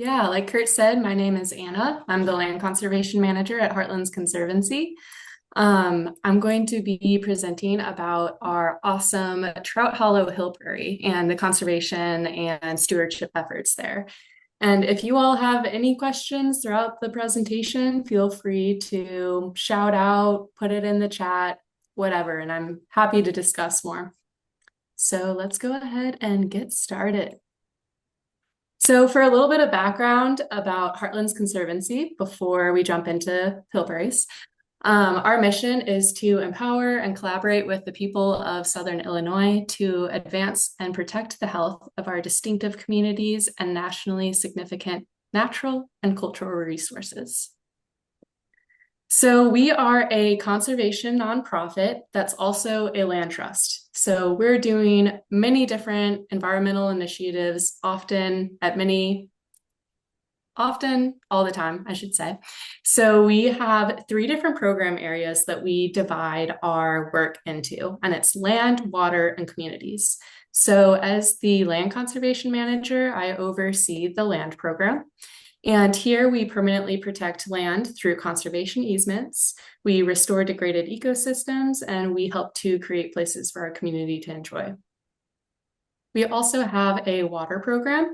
Yeah, like Kurt said, my name is Anna. I'm the land conservation manager at Heartlands Conservancy. I'm going to be presenting about our awesome Trout Hollow Hill Prairie and the conservation and stewardship efforts there. And if you all have any questions throughout the presentation, feel free to shout out, put it in the chat, whatever, and I'm happy to discuss more. So let's go ahead and get started. So for a little bit of background about Heartlands Conservancy before we jump into Hillberries, our mission is to empower and collaborate with the people of Southern Illinois to advance and protect the health of our distinctive communities and nationally significant natural and cultural resources. So we are a conservation nonprofit that's also a land trust. So we're doing many different environmental initiatives, often all the time, I should say. So we have 3 different program areas that we divide our work into, and it's land, water, and communities. So as the land conservation manager, I oversee the land program. And here we permanently protect land through conservation easements. We restore degraded ecosystems, and we help to create places for our community to enjoy. We also have a water program,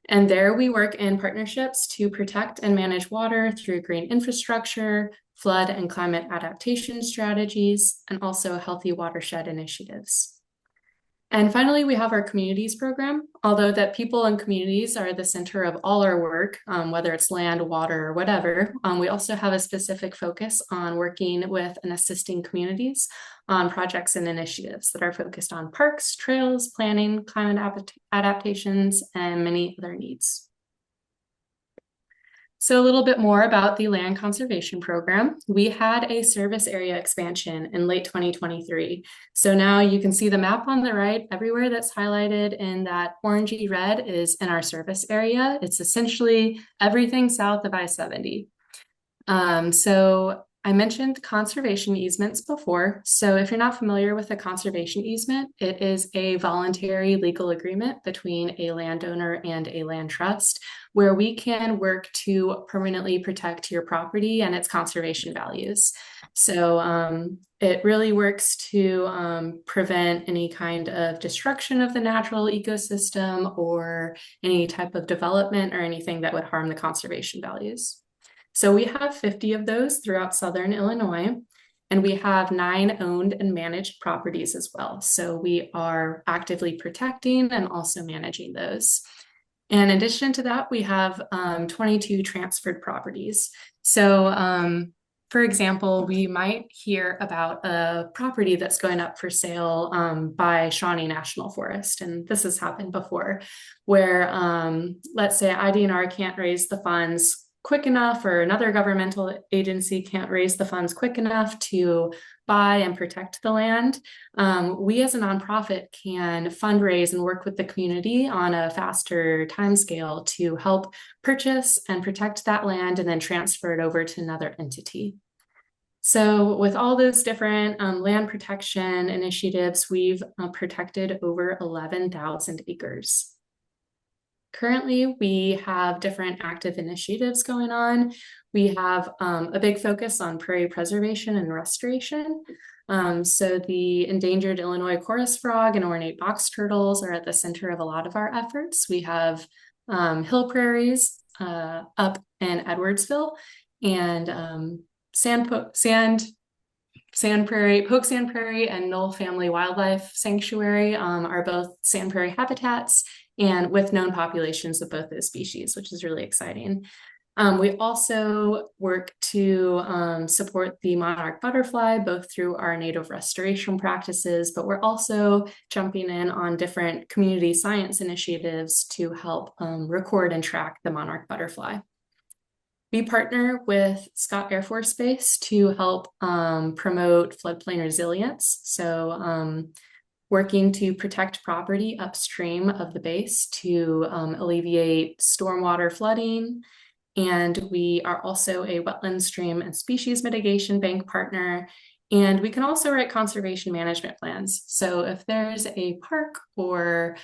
and there we work in partnerships to protect and manage water through green infrastructure, flood and climate adaptation strategies, and also healthy watershed initiatives. And finally, we have our communities program. Although that people and communities are the center of all our work, whether it's land, water, or whatever, we also have a specific focus on working with and assisting communities on projects and initiatives that are focused on parks, trails, planning, climate adaptations, and many other needs. So a little bit more about the land conservation program. We had a service area expansion in late 2023. So now you can see the map on the right. Everywhere that's highlighted in that orangey red is in our service area. It's essentially everything south of I-70. So I mentioned conservation easements before. So if you're not familiar with a conservation easement, it is a voluntary legal agreement between a landowner and a land trust where we can work to permanently protect your property and its conservation values. So it really works to prevent any kind of destruction of the natural ecosystem or any type of development or anything that would harm the conservation values. So we have 50 of those throughout Southern Illinois, and we have 9 owned and managed properties as well. So we are actively protecting and also managing those. And in addition to that, we have 22 transferred properties. So for example, we might hear about a property that's going up for sale by Shawnee National Forest. And this has happened before where let's say IDNR can't raise the funds quick enough, or another governmental agency can't raise the funds quick enough to buy and protect the land. We as a nonprofit can fundraise and work with the community on a faster timescale to help purchase and protect that land and then transfer it over to another entity. So with all those different land protection initiatives, we've protected over 11,000 acres. Currently, we have different active initiatives going on. We have a big focus on prairie preservation and restoration. So the endangered Illinois chorus frog and ornate box turtles are at the center of a lot of our efforts. We have hill prairies up in Edwardsville, and Poke Sand Prairie and Knoll Family Wildlife Sanctuary are both sand prairie habitats and with known populations of both those species, which is really exciting. We also work to support the monarch butterfly, both through our native restoration practices, but we're also jumping in on different community science initiatives to help record and track the monarch butterfly. We partner with Scott Air Force Base to help promote floodplain resilience. So working to protect property upstream of the base to alleviate stormwater flooding. And we are also a wetland stream and species mitigation bank partner. And we can also write conservation management plans. So if there's a park or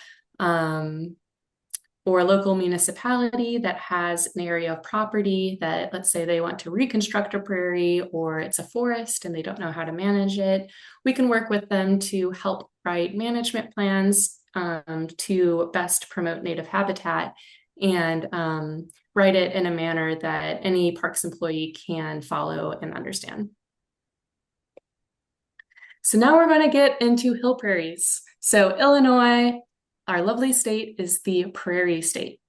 or a local municipality that has an area of property that, let's say they want to reconstruct a prairie or it's a forest and they don't know how to manage it, we can work with them to help write management plans to best promote native habitat and write it in a manner that any parks employee can follow and understand. So now we're going to get into hill prairies. So Illinois, our lovely state, is the prairie state.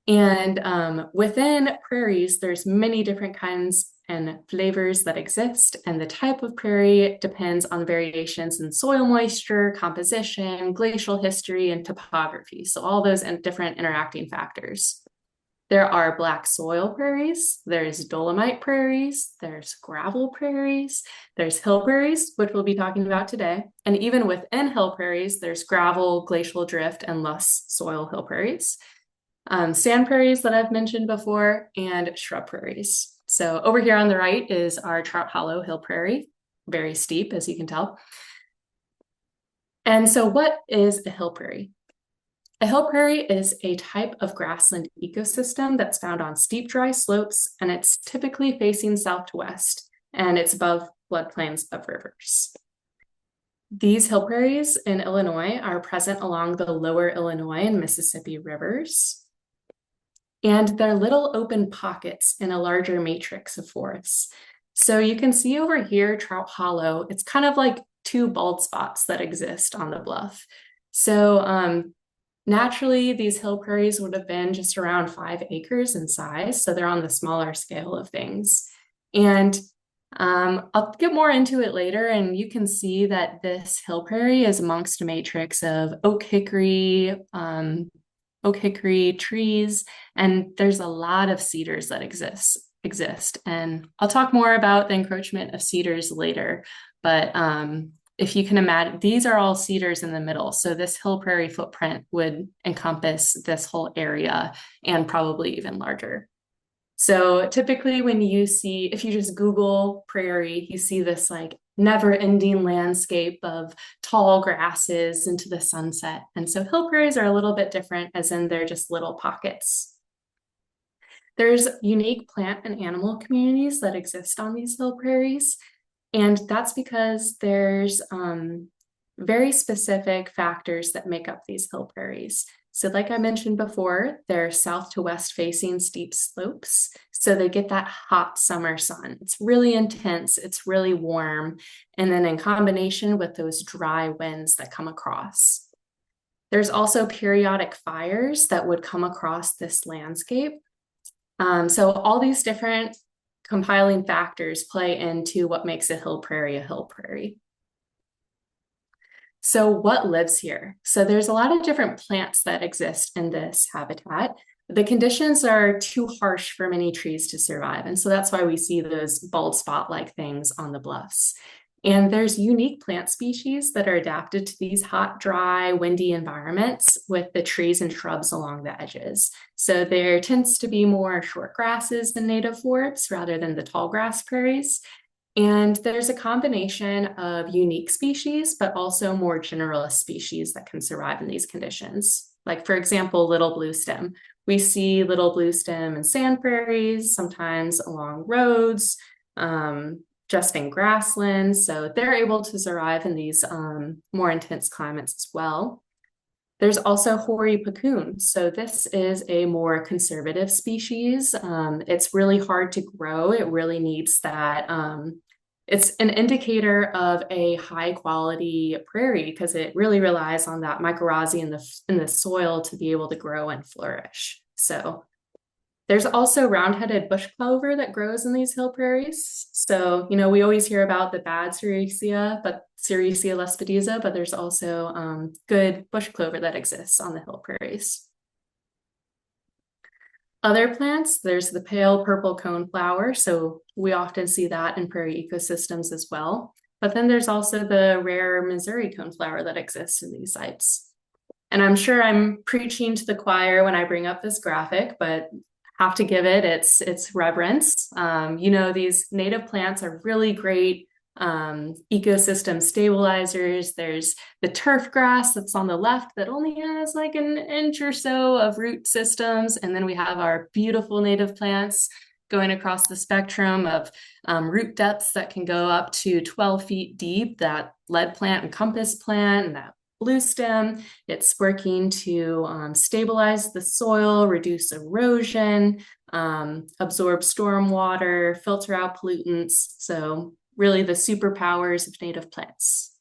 And within prairies, there's many different kinds and flavors that exist. And the type of prairie depends on variations in soil moisture, composition, glacial history, and topography. So all those different interacting factors. There are black soil prairies, there's dolomite prairies, there's gravel prairies, there's hill prairies, which we'll be talking about today. And even within hill prairies, there's gravel, glacial drift, and loess soil hill prairies. Sand prairies that I've mentioned before, and shrub prairies. So over here on the right is our Trout Hollow Hill Prairie, very steep, as you can tell. And so what is a hill prairie? A hill prairie is a type of grassland ecosystem that's found on steep, dry slopes, and it's typically facing south to west, and it's above floodplains of rivers. These hill prairies in Illinois are present along the lower Illinois and Mississippi rivers, and they're little open pockets in a larger matrix of forests. So you can see over here, Trout Hollow, it's kind of like two bald spots that exist on the bluff. So naturally, these hill prairies would have been just around 5 acres in size, so they're on the smaller scale of things. And I'll get more into it later, and you can see that this hill prairie is amongst a matrix of oak hickory trees, and there's a lot of cedars that exist. And I'll talk more about the encroachment of cedars later, but if you can imagine, these are all cedars in the middle. So this hill prairie footprint would encompass this whole area and probably even larger. So typically when you see, if you just Google prairie, you see this like never-ending landscape of tall grasses into the sunset. And so hill prairies are a little bit different, as in they're just little pockets. There's unique plant and animal communities that exist on these hill prairies. And that's because there's very specific factors that make up these hill prairies. So like I mentioned before, they're south to west facing steep slopes. So they get that hot summer sun. It's really intense, it's really warm. And then in combination with those dry winds that come across. There's also periodic fires that would come across this landscape. So all these different compiling factors play into what makes a hill prairie a hill prairie. So what lives here? So there's a lot of different plants that exist in this habitat. The conditions are too harsh for many trees to survive. And so that's why we see those bald spot-like things on the bluffs. And there's unique plant species that are adapted to these hot, dry, windy environments with the trees and shrubs along the edges. So there tends to be more short grasses than native forests rather than the tall grass prairies. And there's a combination of unique species, but also more generalist species that can survive in these conditions. Like, for example, little bluestem. We see little bluestem in sand prairies, sometimes along roads, just in grasslands. So they're able to survive in these more intense climates as well. There's also hoary puccoon. So this is a more conservative species. It's really hard to grow. It really needs that. It's an indicator of a high quality prairie because it really relies on that mycorrhizae in the soil to be able to grow and flourish. So there's also round-headed bush clover that grows in these hill prairies. So, you know, we always hear about the bad Sericea, but Sericea lespedeza, but there's also good bush clover that exists on the hill prairies. Other plants, there's the pale purple coneflower. So we often see that in prairie ecosystems as well. But then there's also the rare Missouri coneflower that exists in these sites. And I'm sure I'm preaching to the choir when I bring up this graphic, but have to give it its reverence. You know, these native plants are really great ecosystem stabilizers. There's the turf grass that's on the left that only has like an inch or so of root systems. And then we have our beautiful native plants going across the spectrum of root depths that can go up to 12 feet deep, that lead plant and compass plant, and that blue stem. It's working to stabilize the soil, reduce erosion, absorb stormwater, filter out pollutants. So really the superpowers of native plants.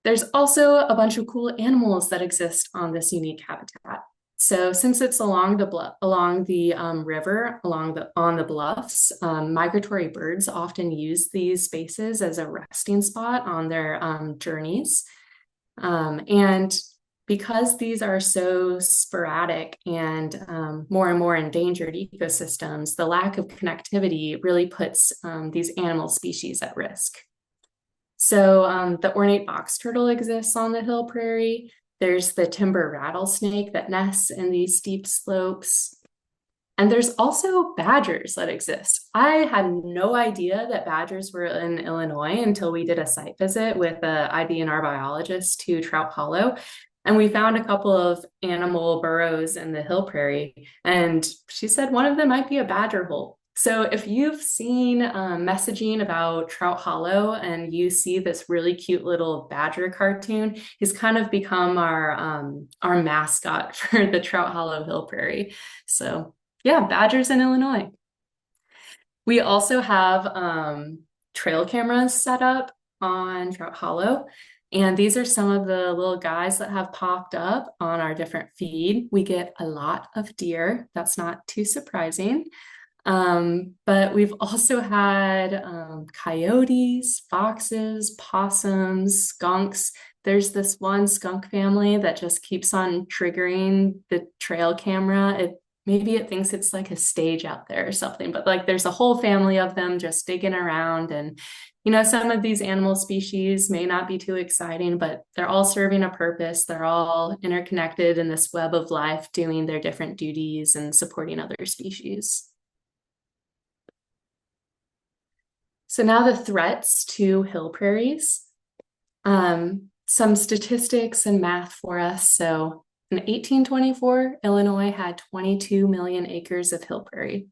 There's also a bunch of cool animals that exist on this unique habitat. So since it's along the river, on the bluffs, migratory birds often use these spaces as a resting spot on their journeys. And because these are so sporadic and more endangered ecosystems, the lack of connectivity really puts these animal species at risk. So the ornate box turtle exists on the hill prairie. There's the timber rattlesnake that nests in these steep slopes. And there's also badgers that exist. I had no idea that badgers were in Illinois until we did a site visit with an IBNR biologist to Trout Hollow. And we found a couple of animal burrows in the hill prairie. And she said one of them might be a badger hole. So if you've seen messaging about Trout Hollow and you see this really cute little badger cartoon, he's kind of become our mascot for the Trout Hollow Hill Prairie. So yeah, badgers in Illinois. We also have trail cameras set up on Trout Hollow. And these are some of the little guys that have popped up on our different feed. We get a lot of deer. That's not too surprising. But we've also had coyotes, foxes, possums, skunks. There's this one skunk family that just keeps on triggering the trail camera. Maybe it thinks it's like a stage out there or something, but like there's a whole family of them just digging around. And, you know, some of these animal species may not be too exciting, but they're all serving a purpose. They're all interconnected in this web of life, doing their different duties and supporting other species. So now the threats to hill prairies. Some statistics and math for us. So in 1824, Illinois had 22 million acres of hill prairie.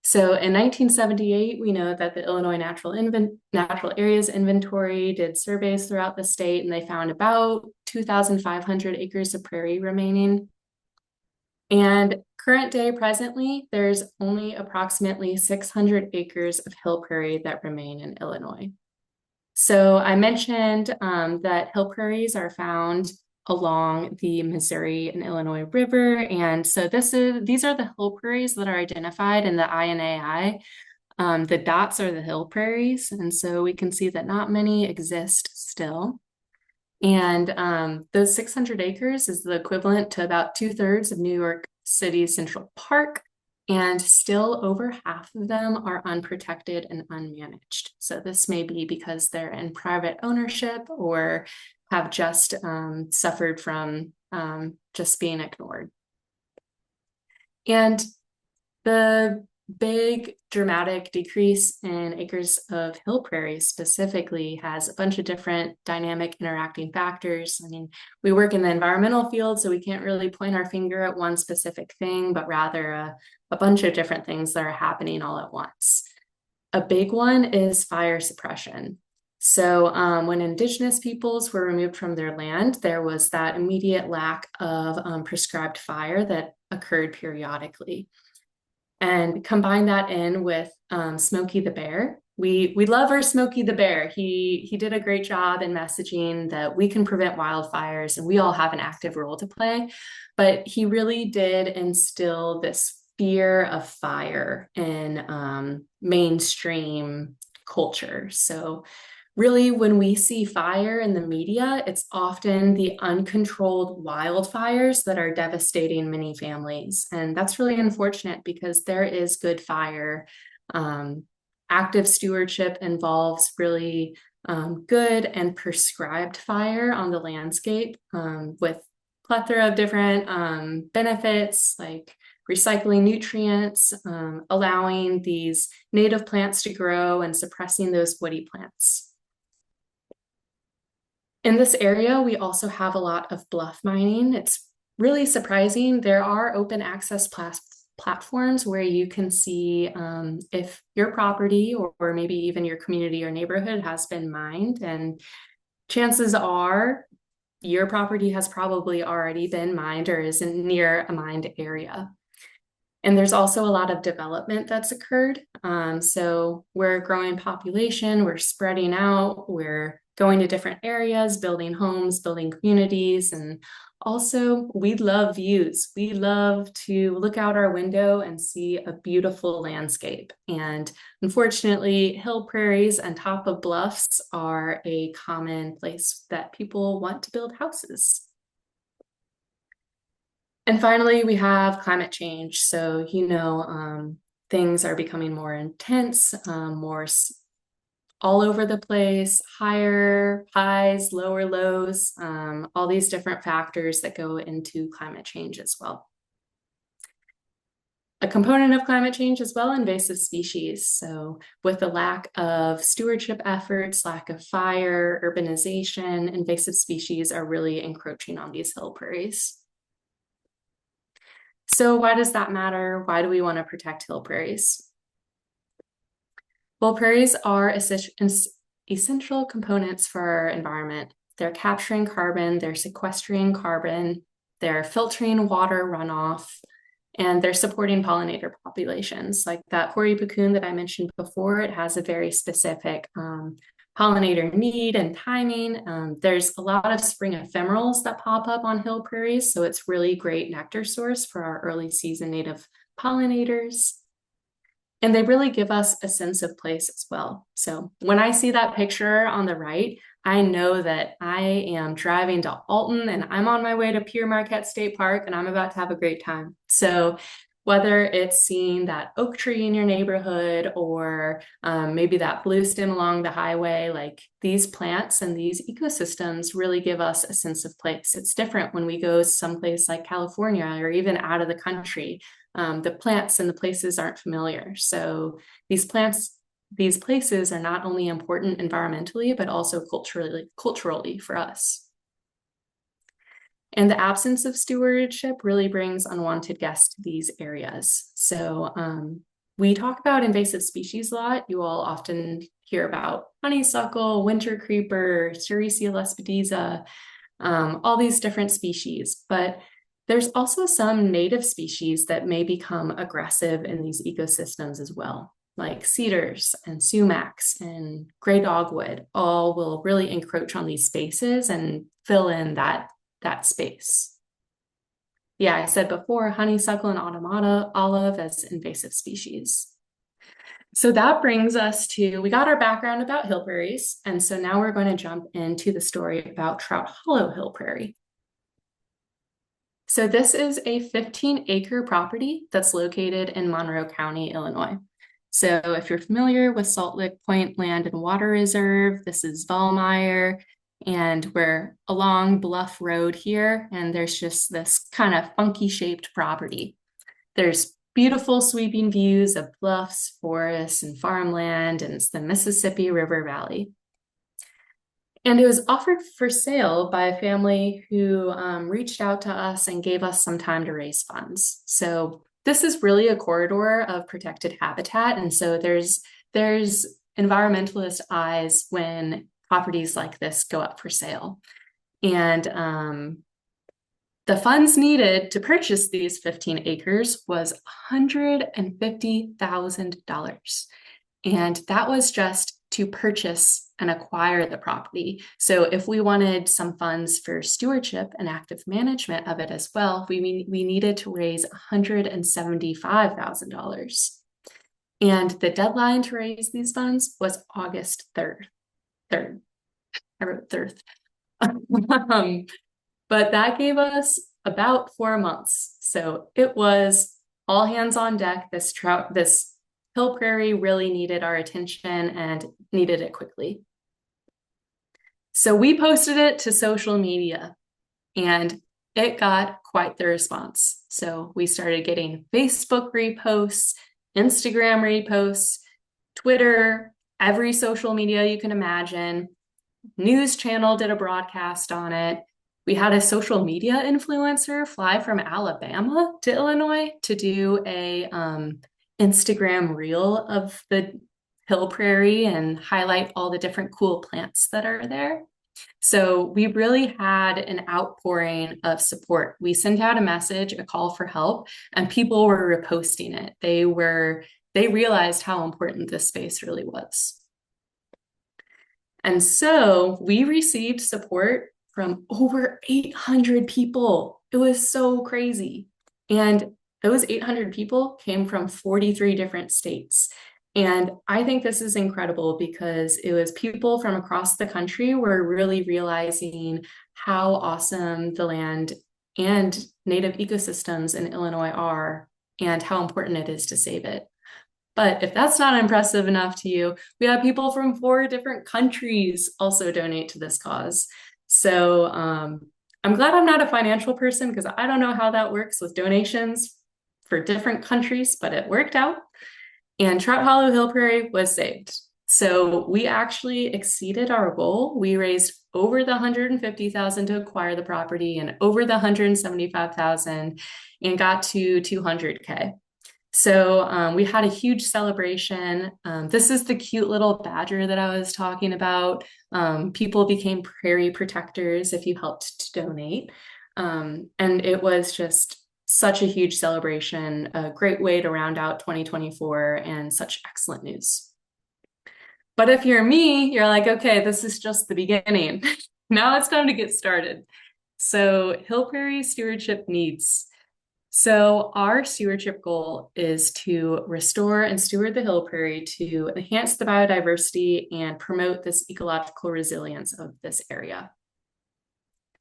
So in 1978, we know that the Illinois Natural Areas Inventory did surveys throughout the state, and they found about 2,500 acres of prairie remaining. And current day, presently, there's only approximately 600 acres of hill prairie that remain in Illinois. So I mentioned that hill prairies are found along the Missouri and Illinois River. And so these are the hill prairies that are identified in the INAI. The dots are the hill prairies. And so we can see that not many exist still. And those 600 acres is the equivalent to about 2/3 of New York City's Central Park. And still over half of them are unprotected and unmanaged. So this may be because they're in private ownership or have just suffered from just being ignored. And the big dramatic decrease in acres of hill prairie specifically has a bunch of different dynamic interacting factors. I mean, we work in the environmental field, so we can't really point our finger at one specific thing, but rather a bunch of different things that are happening all at once. A big one is fire suppression. So when indigenous peoples were removed from their land, there was that immediate lack of prescribed fire that occurred periodically. And combine that in with Smokey the Bear. We love our Smokey the Bear. He did a great job in messaging that we can prevent wildfires and we all have an active role to play. But he really did instill this fear of fire in mainstream culture. So really, when we see fire in the media, it's often the uncontrolled wildfires that are devastating many families. And that's really unfortunate because there is good fire. Active stewardship involves really good and prescribed fire on the landscape with plethora of different benefits like recycling nutrients, allowing these native plants to grow and suppressing those woody plants. In this area, we also have a lot of bluff mining. It's really surprising. There are open access platforms where you can see if your property or maybe even your community or neighborhood has been mined, and chances are your property has probably already been mined or is near a mined area. And there's also a lot of development that's occurred. So we're growing population, we're spreading out, we're going to different areas, building homes, building communities. And also we love views. We love to look out our window and see a beautiful landscape. And unfortunately, hill prairies and top of bluffs are a common place that people want to build houses. And finally, we have climate change. So, things are becoming more intense, more all over the place, higher highs, lower lows, all these different factors that go into climate change as well. A component of climate change as well, invasive species. So with the lack of stewardship efforts, lack of fire, urbanization, invasive species are really encroaching on these hill prairies. So why does that matter? Why do we want to protect hill prairies? Well, prairies are essential components for our environment. They're capturing carbon, they're sequestering carbon, they're filtering water runoff, and they're supporting pollinator populations. Like that hoary pucoon that I mentioned before, it has a very specific pollinator need and timing. There's a lot of spring ephemerals that pop up on hill prairies, so it's really great nectar source for our early season native pollinators. And they really give us a sense of place as well. So when I see that picture on the right, I know that I am driving to Alton and I'm on my way to Pere Marquette State Park and I'm about to have a great time. So whether it's seeing that oak tree in your neighborhood or maybe that blue stem along the highway, like these plants and these ecosystems really give us a sense of place. It's different when we go someplace like California or even out of the country. The plants and the places aren't familiar. So these places are not only important environmentally, but also culturally for us. And the absence of stewardship really brings unwanted guests to these areas. So we talk about invasive species a lot. You all often hear about honeysuckle, winter creeper, Sericea lespedeza, all these different species. But there's also some native species that may become aggressive in these ecosystems as well, like cedars and sumacs and gray dogwood, all will really encroach on these spaces and fill in that space. Yeah, I said before, honeysuckle and autumn olive as invasive species. So that brings us to, we got our background about hill prairies, and so now we're going to jump into the story about Trout Hollow Hill Prairie. So this is a 15-acre property that's located in Monroe County, Illinois. So if you're familiar with Salt Lick Point Land and Water Reserve, this is Vollmeyer, and we're along Bluff Road here, and there's just this kind of funky shaped property. There's beautiful sweeping views of bluffs, forests, and farmland, and it's the Mississippi River Valley. And it was offered for sale by a family who reached out to us and gave us some time to raise funds. So this is really a corridor of protected habitat. And so there's environmentalist eyes when properties like this go up for sale. And the funds needed to purchase these 15 acres was $150,000. And that was just to purchase and acquire the property. So if we wanted some funds for stewardship and active management of it as well, we needed to raise $175,000. And the deadline to raise these funds was August 3rd. I wrote 3rd. But that gave us about 4 months. So it was all hands on deck. This hill prairie really needed our attention and needed it quickly. So we posted it to social media, and it got quite the response. So we started getting Facebook reposts, Instagram reposts, Twitter, every social media you can imagine. News channel did a broadcast on it. We had a social media influencer fly from Alabama to Illinois to do a Instagram reel of the hill prairie and highlight all the different cool plants that are there. So we really had an outpouring of support. We sent out a message, a call for help, and people were reposting it. They realized how important this space really was. And so we received support from over 800 people. It was so crazy. And those 800 people came from 43 different states. And I think this is incredible because it was people from across the country were really realizing how awesome the land and native ecosystems in Illinois are and how important it is to save it. But if that's not impressive enough to you, we have people from 4 different countries also donate to this cause. So I'm glad I'm not a financial person because I don't know how that works with donations for different countries, but it worked out. And Trout Hollow Hill Prairie was saved. So we actually exceeded our goal. We raised over the $150,000 to acquire the property and over the $175,000 and got to $200K. So we had a huge celebration. This is the cute little badger that I was talking about. People became prairie protectors if you helped to donate. And it was just such a huge celebration, a great way to round out 2024 and such excellent news. But if you're me, you're like, okay, this is just the beginning. Now it's time to get started. So Hill Prairie stewardship needs. So our stewardship goal is to restore and steward the hill prairie to enhance the biodiversity and promote this ecological resilience of this area.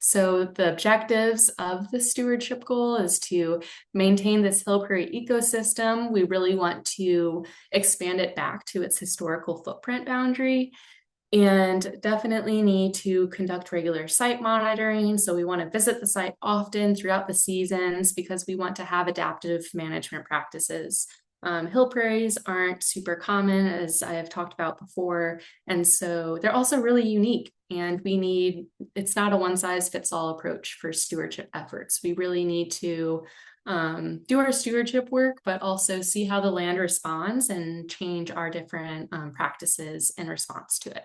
So the objectives of the stewardship goal is to maintain this hill prairie ecosystem. We really want to expand it back to its historical footprint boundary and definitely need to conduct regular site monitoring. So we want to visit the site often throughout the seasons because we want to have adaptive management practices. Hill prairies aren't super common, as I have talked about before, and so they're also really unique, and it's not a one-size-fits-all approach for stewardship efforts. We really need to do our stewardship work, but also see how the land responds and change our different practices in response to it.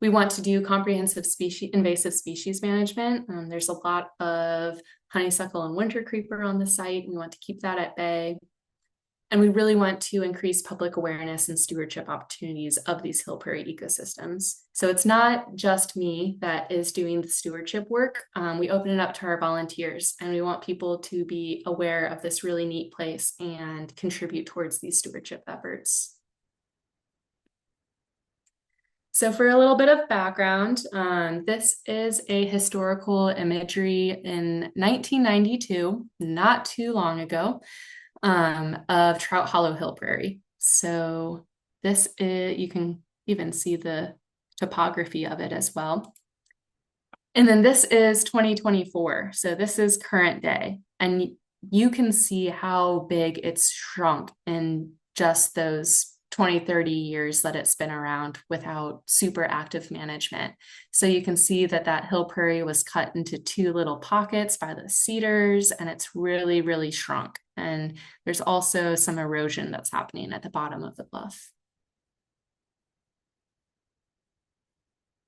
We want to do comprehensive invasive species management. There's a lot of honeysuckle and winter creeper on the site. We want to keep that at bay. And we really want to increase public awareness and stewardship opportunities of these hill prairie ecosystems. So it's not just me that is doing the stewardship work. We open it up to our volunteers, and we want people to be aware of this really neat place and contribute towards these stewardship efforts. So for a little bit of background, this is a historical imagery in 1992, not too long ago, of Trout Hollow Hill Prairie. So this is, you can even see the topography of it as well. And then this is 2024. So this is current day. And you can see how big it's shrunk in just those 20, 30 years that it's been around without super active management. So you can see that that hill prairie was cut into 2 little pockets by the cedars, and it's really, really shrunk. And there's also some erosion that's happening at the bottom of the bluff.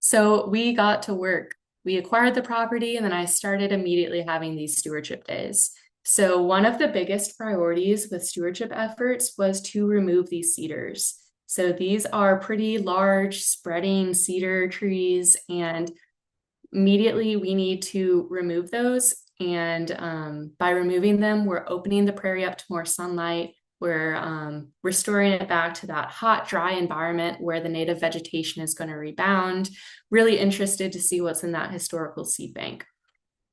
So we got to work. We acquired the property, and then I started immediately having these stewardship days. So one of the biggest priorities with stewardship efforts was to remove these cedars. So these are pretty large spreading cedar trees, and immediately we need to remove those. And by removing them, we're opening the prairie up to more sunlight. We're restoring it back to that hot, dry environment where the native vegetation is going to rebound. Really interested to see what's in that historical seed bank.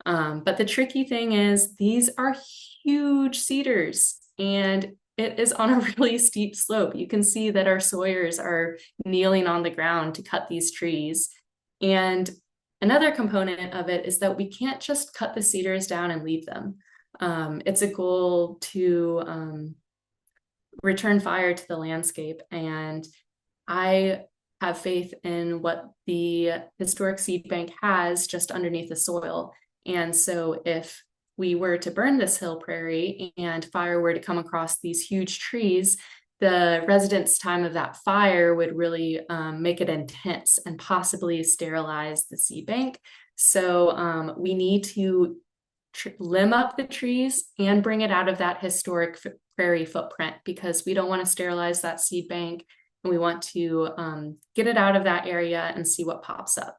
But the tricky thing is these are huge cedars, and it is on a really steep slope. You can see that our sawyers are kneeling on the ground to cut these trees. And Another component of it is that we can't just cut the cedars down and leave them. It's a goal to return fire to the landscape. And I have faith in what the historic seed bank has just underneath the soil. And so if we were to burn this hill prairie and fire were to come across these huge trees, the residence time of that fire would really make it intense and possibly sterilize the seed bank. So we need to limb up the trees and bring it out of that historic prairie footprint, because we don't want to sterilize that seed bank, and we want to get it out of that area and see what pops up.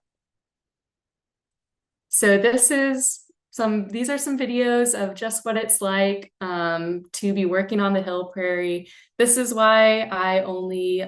So these are some videos of just what it's like to be working on the hill prairie. This is why I only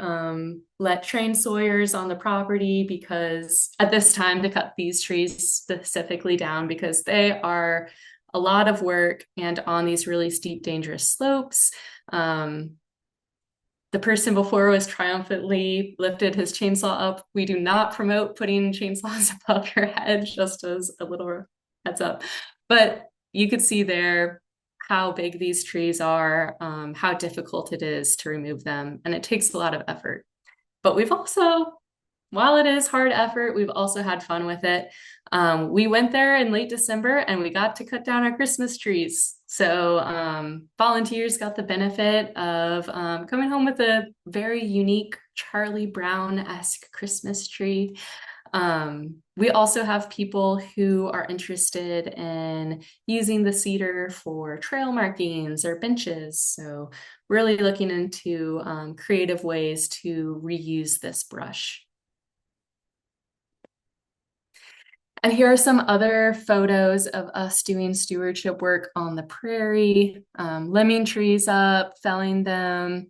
let trained sawyers on the property, because at this time, to cut these trees specifically down, because they are a lot of work and on these really steep, dangerous slopes. The person before was triumphantly lifted his chainsaw up. We do not promote putting chainsaws above your head, just as a little heads up. But you could see there how big these trees are, how difficult it is to remove them, and it takes a lot of effort. But we've also, while it is hard effort, we've also had fun with it. We went there in late December and we got to cut down our Christmas trees. So volunteers got the benefit of coming home with a very unique Charlie Brown-esque Christmas tree. We also have people who are interested in using the cedar for trail markings or benches. So really looking into creative ways to reuse this brush. And here are some other photos of us doing stewardship work on the prairie, limbing trees up, felling them,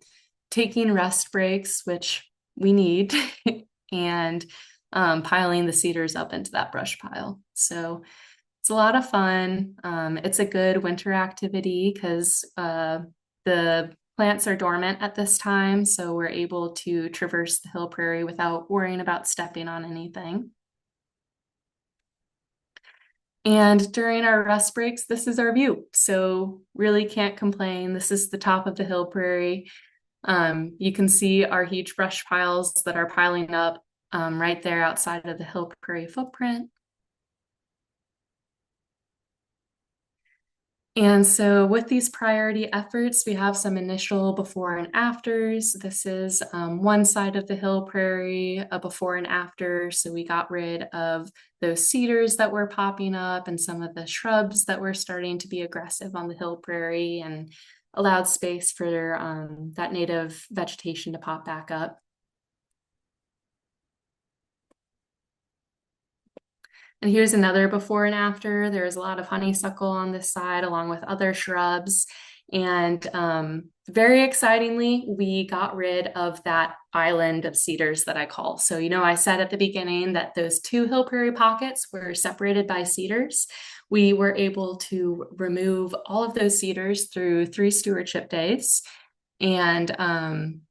taking rest breaks, which we need, and piling the cedars up into that brush pile. So it's a lot of fun. It's a good winter activity because the plants are dormant at this time, so we're able to traverse the hill prairie without worrying about stepping on anything. And during our rest breaks, this is our view. So really can't complain. This is the top of the hill prairie. You can see our huge brush piles that are piling up right there outside of the hill prairie footprint. And so with these priority efforts, we have some initial before and afters. This is one side of the hill prairie, a before and after. So we got rid of those cedars that were popping up and some of the shrubs that were starting to be aggressive on the hill prairie, and allowed space for that native vegetation to pop back up. And here's another before and after. There's a lot of honeysuckle on this side, along with other shrubs. And very excitingly, we got rid of that island of cedars that I call. So, I said at the beginning that those two hill prairie pockets were separated by cedars. We were able to remove all of those cedars through 3 stewardship days. And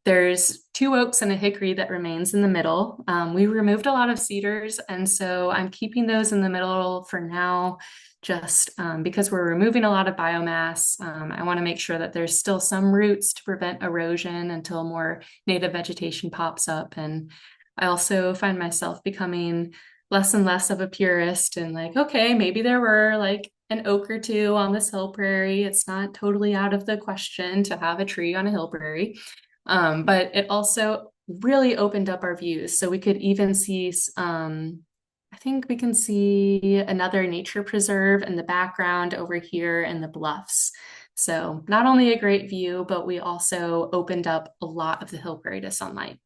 there's 2 oaks and a hickory that remains in the middle. We removed a lot of cedars, and so I'm keeping those in the middle for now, just because we're removing a lot of biomass. I want to make sure that there's still some roots to prevent erosion until more native vegetation pops up. And I also find myself becoming less and less of a purist, and like, okay, maybe there were like an oak or 2 on this hill prairie. It's not totally out of the question to have a tree on a hill prairie. But it also really opened up our views. So we could even see, I think we can see another nature preserve in the background over here in the bluffs. So not only a great view, but we also opened up a lot of the hill prairie to sunlight.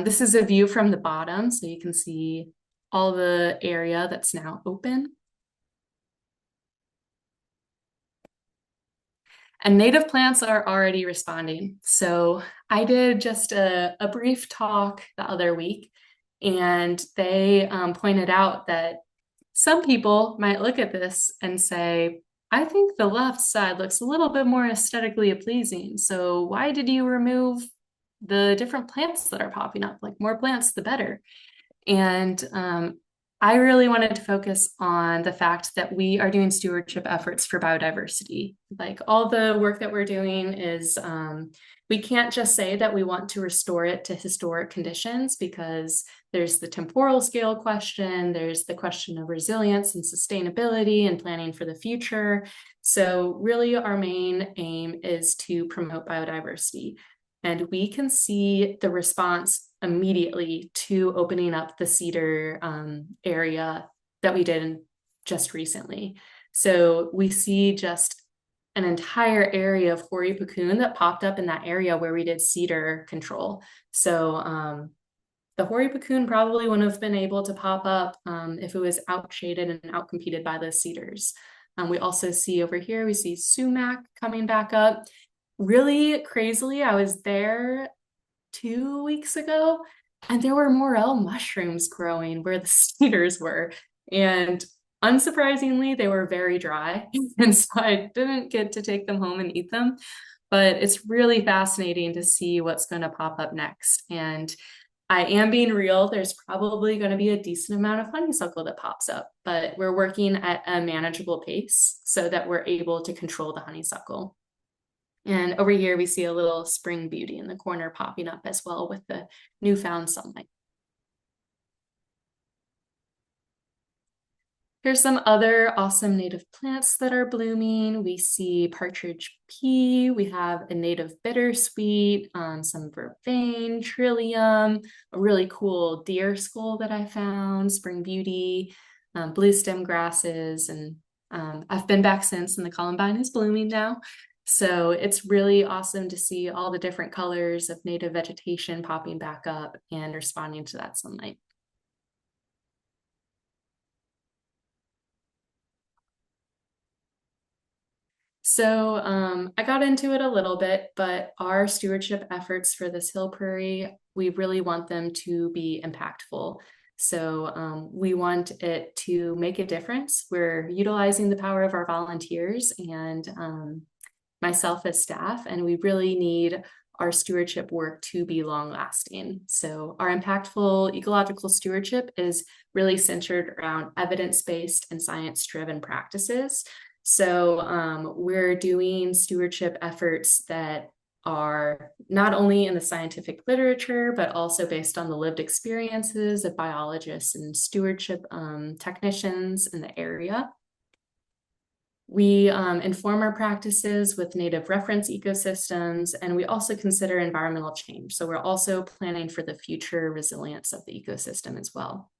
This is a view from the bottom, so you can see all the area that's now open. And native plants are already responding. So I did just a brief talk the other week, and they pointed out that some people might look at this and say, I think the left side looks a little bit more aesthetically pleasing. So why did you remove the different plants that are popping up? Like, more plants, the better. And I really wanted to focus on the fact that we are doing stewardship efforts for biodiversity. Like all the work that we're doing is, we can't just say that we want to restore it to historic conditions because there's the temporal scale question, there's the question of resilience and sustainability and planning for the future. So really our main aim is to promote biodiversity. And we can see the response immediately to opening up the cedar area that we did just recently. So we see just an entire area of hoary puccoon that popped up in that area where we did cedar control. So the hoary puccoon probably wouldn't have been able to pop up if it was outshaded and outcompeted by the cedars. We also see over here, we see sumac coming back up. Really crazily, I was there 2 weeks ago, and there were morel mushrooms growing where the cedars were. And unsurprisingly, they were very dry. And so I didn't get to take them home and eat them. But it's really fascinating to see what's going to pop up next. And I am being real, there's probably going to be a decent amount of honeysuckle that pops up, but we're working at a manageable pace so that we're able to control the honeysuckle. And over here, we see a little spring beauty in the corner popping up as well with the newfound sunlight. Here's some other awesome native plants that are blooming. We see partridge pea, we have a native bittersweet, some vervain, trillium, a really cool deer skull that I found, spring beauty, blue stem grasses, and I've been back since, and the columbine is blooming now. So it's really awesome to see all the different colors of native vegetation popping back up and responding to that sunlight. So I got into it a little bit, but our stewardship efforts for this hill prairie, we really want them to be impactful. So we want it to make a difference. We're utilizing the power of our volunteers and myself as staff, and we really need our stewardship work to be long lasting. So our impactful ecological stewardship is really centered around evidence-based and science-driven practices. So we're doing stewardship efforts that are not only in the scientific literature, but also based on the lived experiences of biologists and stewardship technicians in the area. We inform our practices with native reference ecosystems, and we also consider environmental change. So we're also planning for the future resilience of the ecosystem as well.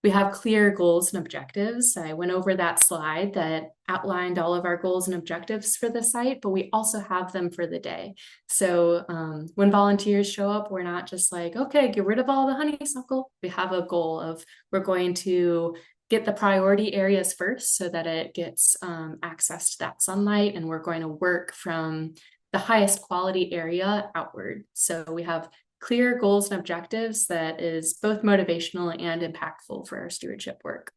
We have clear goals and objectives. I went over that slide that outlined all of our goals and objectives for the site, but we also have them for the day. So when volunteers show up, we're not just like, okay, get rid of all the honeysuckle. We have a goal of we're going to get the priority areas first so that it gets access to that sunlight, and we're going to work from the highest quality area outward. So we have clear goals and objectives that is both motivational and impactful for our stewardship work.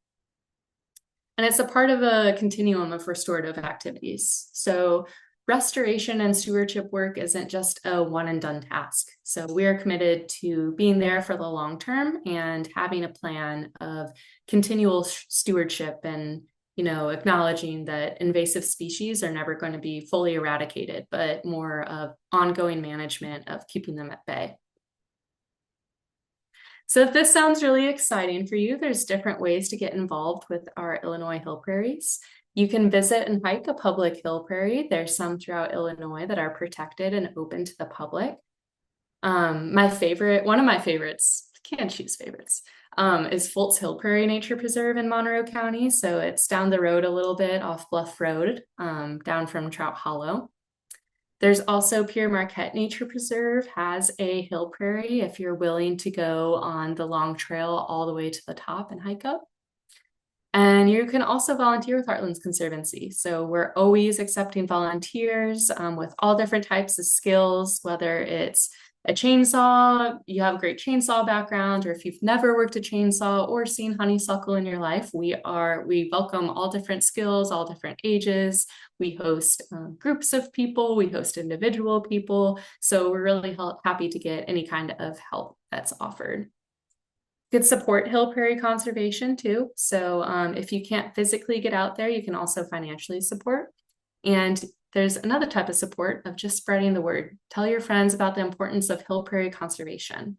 And it's a part of a continuum of restorative activities. So restoration and stewardship work isn't just a one and done task. So we're committed to being there for the long term and having a plan of continual stewardship and acknowledging that invasive species are never going to be fully eradicated, but more of ongoing management of keeping them at bay. So if this sounds really exciting for you, there's different ways to get involved with our Illinois hill prairies. You can visit and hike a public hill prairie. There's some throughout Illinois that are protected and open to the public. One of my favorites, can't choose favorites, is Foltz Hill Prairie Nature Preserve in Monroe County. So it's down the road a little bit off Bluff Road, down from Trout Hollow. There's also Pere Marquette Nature Preserve has a hill prairie if you're willing to go on the long trail all the way to the top and hike up. And you can also volunteer with Heartlands Conservancy. So we're always accepting volunteers with all different types of skills, whether it's a chainsaw, you have a great chainsaw background, or if you've never worked a chainsaw or seen honeysuckle in your life, we welcome all different skills, all different ages. We host groups of people, we host individual people. So we're really happy to get any kind of help that's offered. You could support Hill Prairie conservation too. So if you can't physically get out there, you can also financially support. And there's another type of support of just spreading the word. Tell your friends about the importance of Hill Prairie conservation.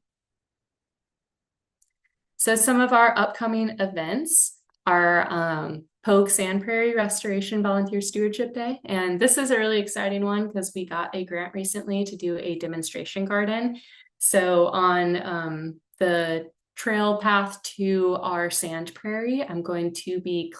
So some of our upcoming events are Pogue Sand Prairie Restoration Volunteer Stewardship Day. And this is a really exciting one because we got a grant recently to do a demonstration garden. So on the trail path to our sand prairie, I'm going to be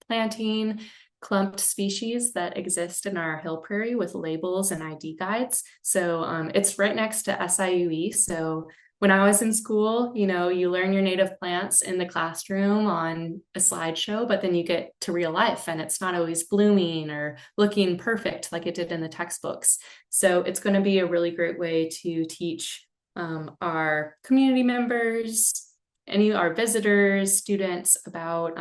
planting clumped species that exist in our hill prairie with labels and ID guides. So it's right next to SIUE. So when I was in school, you know, you learn your native plants in the classroom on a slideshow, but then you get to real life and it's not always blooming or looking perfect like it did in the textbooks. So it's going to be a really great way to teach our community members, our visitors, students about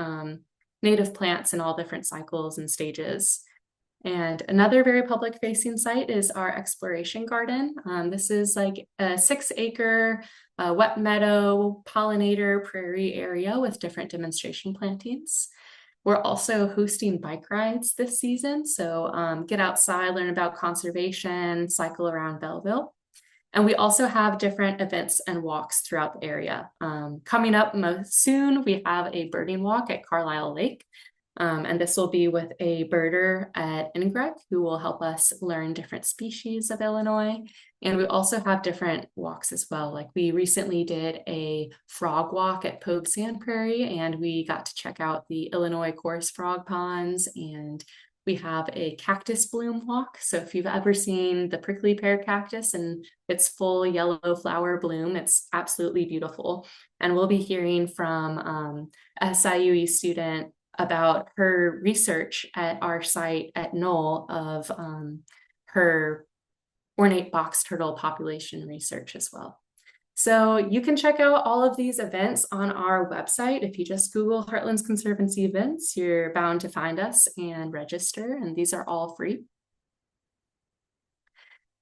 native plants in all different cycles and stages. And another very public facing site is our exploration garden. This is like a 6-acre wet meadow pollinator prairie area with different demonstration plantings. We're also hosting bike rides this season. So get outside, learn about conservation, cycle around Belleville. And we also have different events and walks throughout the area. Coming up most soon, we have a birding walk at Carlisle Lake. And this will be with a birder at NGREC who will help us learn different species of Illinois. And we also have different walks as well. Like we recently did a frog walk at Pogue Sand Prairie, and we got to check out the Illinois chorus frog ponds, and we have a cactus bloom walk. So if you've ever seen the prickly pear cactus and its full yellow flower bloom, it's absolutely beautiful. And we'll be hearing from a SIUE student about her research at our site at Knoll of her ornate box turtle population research as well. So you can check out all of these events on our website. If you just Google Heartlands Conservancy events, you're bound to find us and register, and these are all free.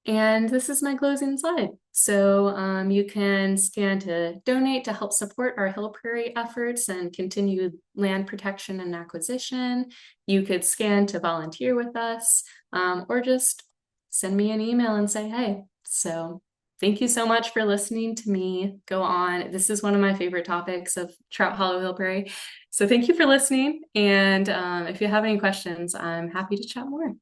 And this is my closing slide. So you can scan to donate to help support our Hill Prairie efforts and continued land protection and acquisition. You could scan to volunteer with us, or just send me an email and say, hey. So thank you so much for listening to me go on. This is one of my favorite topics of Trout Hollow Hill Prairie. So thank you for listening. And if you have any questions, I'm happy to chat more.